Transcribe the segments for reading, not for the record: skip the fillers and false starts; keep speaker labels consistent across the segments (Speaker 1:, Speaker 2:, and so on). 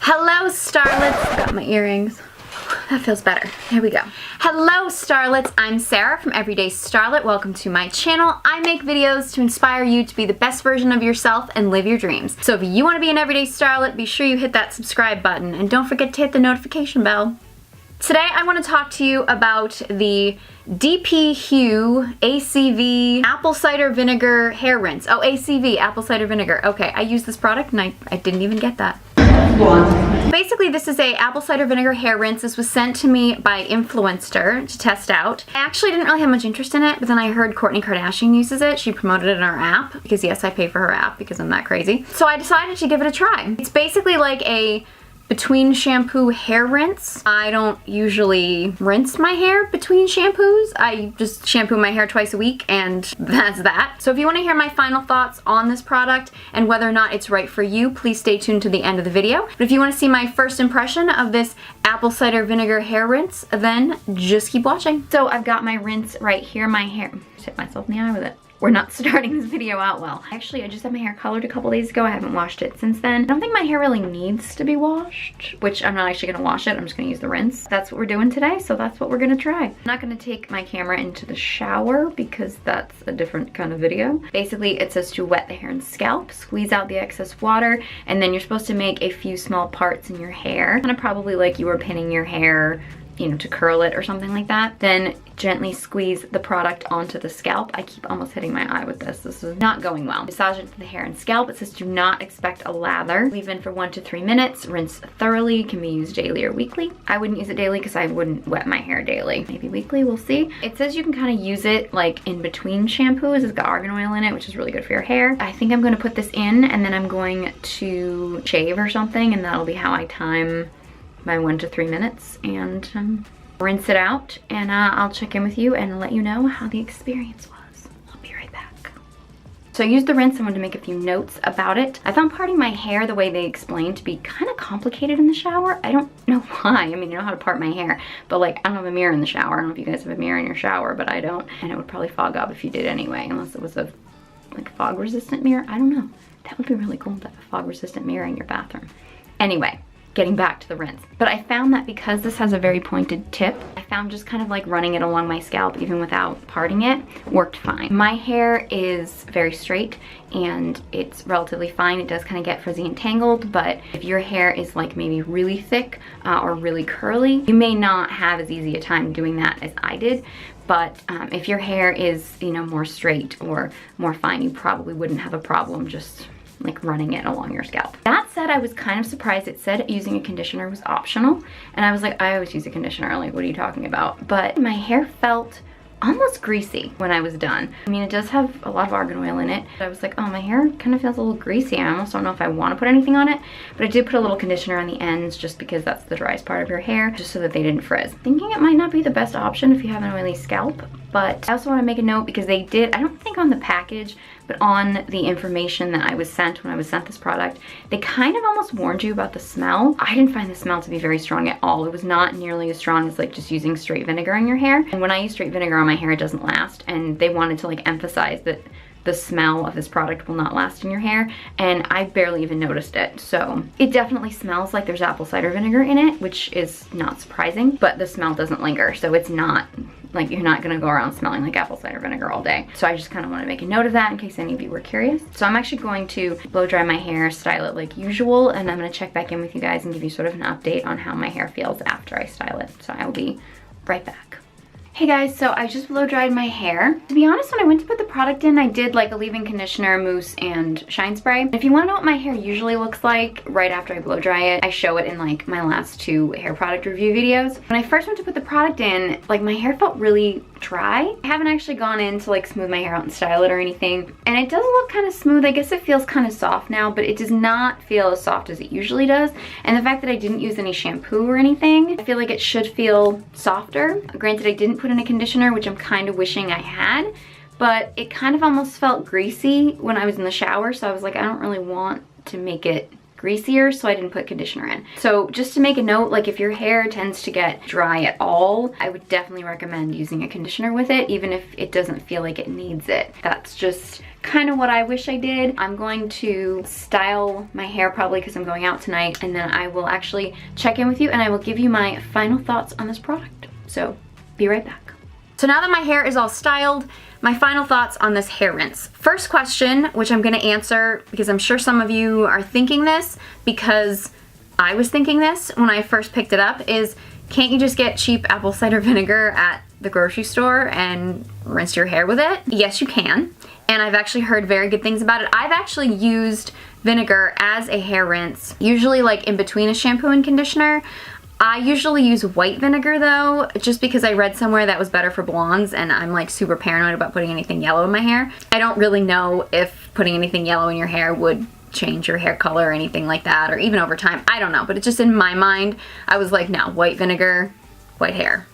Speaker 1: Hello, starlets. Got my earrings. That feels better. Here we go. Hello, starlets. I'm Sarah from Everyday Starlet. Welcome to my channel. I make videos to inspire you to be the best version of yourself and live your dreams. So if you want to be an Everyday Starlet, be sure you hit that subscribe button and don't forget to hit the notification bell. Today I want to talk to you about the DPHUE ACV Apple Cider Vinegar Hair Rinse. Oh, ACV, Apple Cider Vinegar. Okay, I use this product and I didn't even get that. Basically, this is a apple cider vinegar hair rinse. This was sent to me by Influencer to test out. I actually didn't really have much interest in it, but then I heard Kourtney Kardashian uses it. She promoted it in our app, because yes, I pay for her app because I'm that crazy. So I decided to give it a try. It's basically like a between shampoo hair rinse. I don't usually rinse my hair between shampoos. I just shampoo my hair twice a week and that's that. So if you want to hear my final thoughts on this product and whether or not it's right for you, please stay tuned to the end of the video. But if you want to see my first impression of this apple cider vinegar hair rinse, then just keep watching. So I've got my rinse right here. My hair, just hit myself in the eye with it. We're not starting this video out well. Actually, I just had my hair colored a couple days ago. I haven't washed it since then. I don't think my hair really needs to be washed, which I'm not actually gonna wash it. I'm just gonna use the rinse. That's what we're doing today, so that's what we're gonna try. I'm not gonna take my camera into the shower because that's a different kind of video. Basically, it says to wet the hair and scalp, squeeze out the excess water, and then you're supposed to make a few small parts in your hair. Kind of probably like you were pinning your hair, you know, to curl it or something like that. Then gently squeeze the product onto the scalp. I keep almost hitting my eye with this. This is not going well. Massage it to the hair and scalp. It says do not expect a lather. Leave in for 1 to 3 minutes. Rinse thoroughly. Can be used daily or weekly. I wouldn't use it daily because I wouldn't wet my hair daily. Maybe weekly, we'll see. It says you can kind of use it like in between shampoos. It's got argan oil in it, which is really good for your hair. I think I'm going to put this in and then I'm going to shave or something, and that'll be how I time my 1 to 3 minutes and rinse it out, and I'll check in with you and let you know how the experience was. I'll be right back. So I used the rinse. I wanted to make a few notes about it. I found parting my hair the way they explained to be kind of complicated in the shower. I don't know why. I mean, you know how to part my hair, but like I don't have a mirror in the shower. I don't know if you guys have a mirror in your shower, but I don't. And it would probably fog up if you did anyway, unless it was a like fog resistant mirror. I don't know. That would be really cool to have a fog resistant mirror in your bathroom. Anyway, getting back to the rinse. But I found that because this has a very pointed tip, I found just kind of like running it along my scalp, even without parting it, worked fine. My hair is very straight and it's relatively fine. It does kind of get frizzy and tangled, but if your hair is like maybe really thick or really curly, you may not have as easy a time doing that as I did. But if your hair is, you know, more straight or more fine, you probably wouldn't have a problem just like running it along your scalp. That said, I was kind of surprised it said using a conditioner was optional, and I was like, I always use a conditioner, like what are you talking about? But my hair felt almost greasy when I was done. I mean, it does have a lot of argan oil in it. I was like, oh, my hair kind of feels a little greasy. I almost don't know if I want to put anything on it, but I did put a little conditioner on the ends just because that's the driest part of your hair, just so that they didn't frizz. Thinking it might not be the best option if you have an oily scalp, but I also want to make a note because they did, I don't think on the package, but on the information that I was sent when I was sent this product, they kind of almost warned you about the smell. I didn't find the smell to be very strong at all. It was not nearly as strong as like just using straight vinegar in your hair. And when I use straight vinegar on my hair, it doesn't last. And they wanted to like emphasize that the smell of this product will not last in your hair, and I barely even noticed it. So it definitely smells like there's apple cider vinegar in it, which is not surprising, but the smell doesn't linger. So it's not like you're not gonna go around smelling like apple cider vinegar all day. So I just kind of want to make a note of that in case any of you were curious. So I'm actually going to blow dry my hair, style it like usual, and I'm gonna check back in with you guys and give you sort of an update on how my hair feels after I style it. So I will be right back. Hey guys, so I just blow dried my hair. To be honest, when I went to put the product in, I did like a leave-in conditioner, mousse, and shine spray. If you want to know what my hair usually looks like right after I blow dry it, I show it in like my last 2 hair product review videos. When I first went to put the product in, like my hair felt really dry. I haven't actually gone in to like smooth my hair out and style it or anything, and it does look kind of smooth. I guess it feels kind of soft now, but it does not feel as soft as it usually does. And the fact that I didn't use any shampoo or anything, I feel like it should feel softer. Granted, I didn't put in a conditioner, which I'm kind of wishing I had, but it kind of almost felt greasy when I was in the shower, so I was like, I don't really want to make it greasier, so I didn't put conditioner in. So just to make a note, like if your hair tends to get dry at all, I would definitely recommend using a conditioner with it, even if it doesn't feel like it needs it. That's just kind of what I wish I did. I'm going to style my hair probably because I'm going out tonight, and then I will actually check in with you and I will give you my final thoughts on this product. So be right back. So now that my hair is all styled, my final thoughts on this hair rinse. First question, which I'm gonna answer because I'm sure some of you are thinking this because I was thinking this when I first picked it up, is can't you just get cheap apple cider vinegar at the grocery store and rinse your hair with it? Yes, you can. And I've actually heard very good things about it. I've actually used vinegar as a hair rinse, usually like in between a shampoo and conditioner. I usually use white vinegar though, just because I read somewhere that was better for blondes, and I'm like super paranoid about putting anything yellow in my hair. I don't really know if putting anything yellow in your hair would change your hair color or anything like that, or even over time. I don't know, but it's just in my mind, I was like, no, white vinegar, white hair.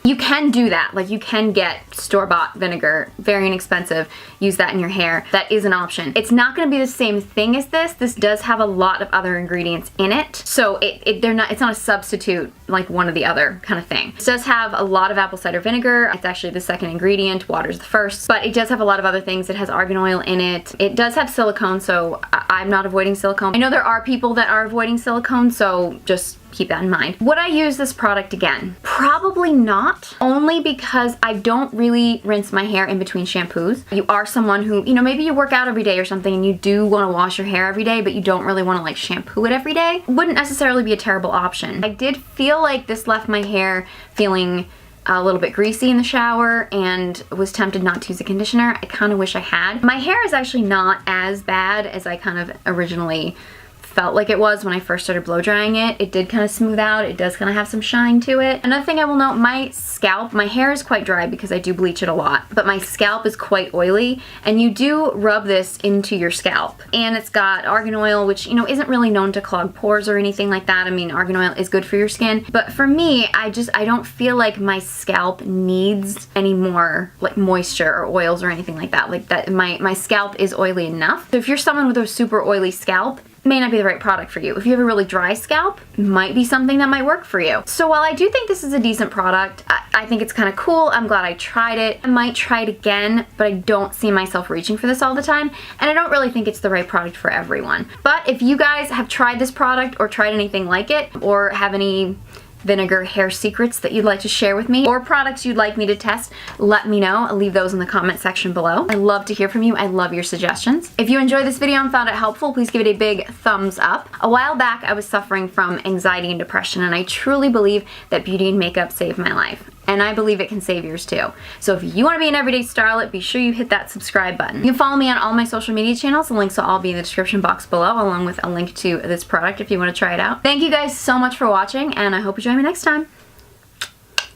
Speaker 1: You can do that, like you can get store-bought vinegar, very inexpensive, use that in your hair. That is an option. It's not gonna be the same thing as this. This does have a lot of other ingredients in it, so it's not a substitute like one or the other kind of thing. It does have a lot of apple cider vinegar. It's actually the second ingredient, water's the first, but it does have a lot of other things. It has argan oil in it. It does have silicone, so I'm not avoiding silicone. I know there are people that are avoiding silicone, so just keep that in mind. Would I use this product again? Probably not, only because I don't really rinse my hair in between shampoos. You are someone who, you know, maybe you work out every day or something and you do want to wash your hair every day, but you don't really want to like shampoo it every day. Wouldn't necessarily be a terrible option. I did feel like this left my hair feeling a little bit greasy in the shower and was tempted not to use a conditioner. I kind of wish I had. My hair is actually not as bad as I kind of originally felt like it was when I first started blow drying it. It did kind of smooth out. It does kind of have some shine to it. Another thing I will note, my scalp, my hair is quite dry because I do bleach it a lot, but my scalp is quite oily, and you do rub this into your scalp. And it's got argan oil, which, you know, isn't really known to clog pores or anything like that. I mean, argan oil is good for your skin, but for me, I don't feel like my scalp needs any more like moisture or oils or anything like that. Like that, my scalp is oily enough. So if you're someone with a super oily scalp, may not be the right product for you. If you have a really dry scalp, might be something that might work for you. So while I do think this is a decent product, I think it's kind of cool. I'm glad I tried it. I might try it again, but I don't see myself reaching for this all the time, and I don't really think it's the right product for everyone. But if you guys have tried this product or tried anything like it, or have any vinegar hair secrets that you'd like to share with me, or products you'd like me to test, let me know. I'll leave those in the comment section below. I love to hear from you. I love your suggestions. If you enjoyed this video and found it helpful, please give it a big thumbs up. A while back, I was suffering from anxiety and depression, and I truly believe that beauty and makeup saved my life. And I believe it can save yours too. So if you want to be an everyday starlet, be sure you hit that subscribe button. You can follow me on all my social media channels. The links will all be in the description box below, along with a link to this product if you want to try it out. Thank you guys so much for watching, and I hope you join me next time.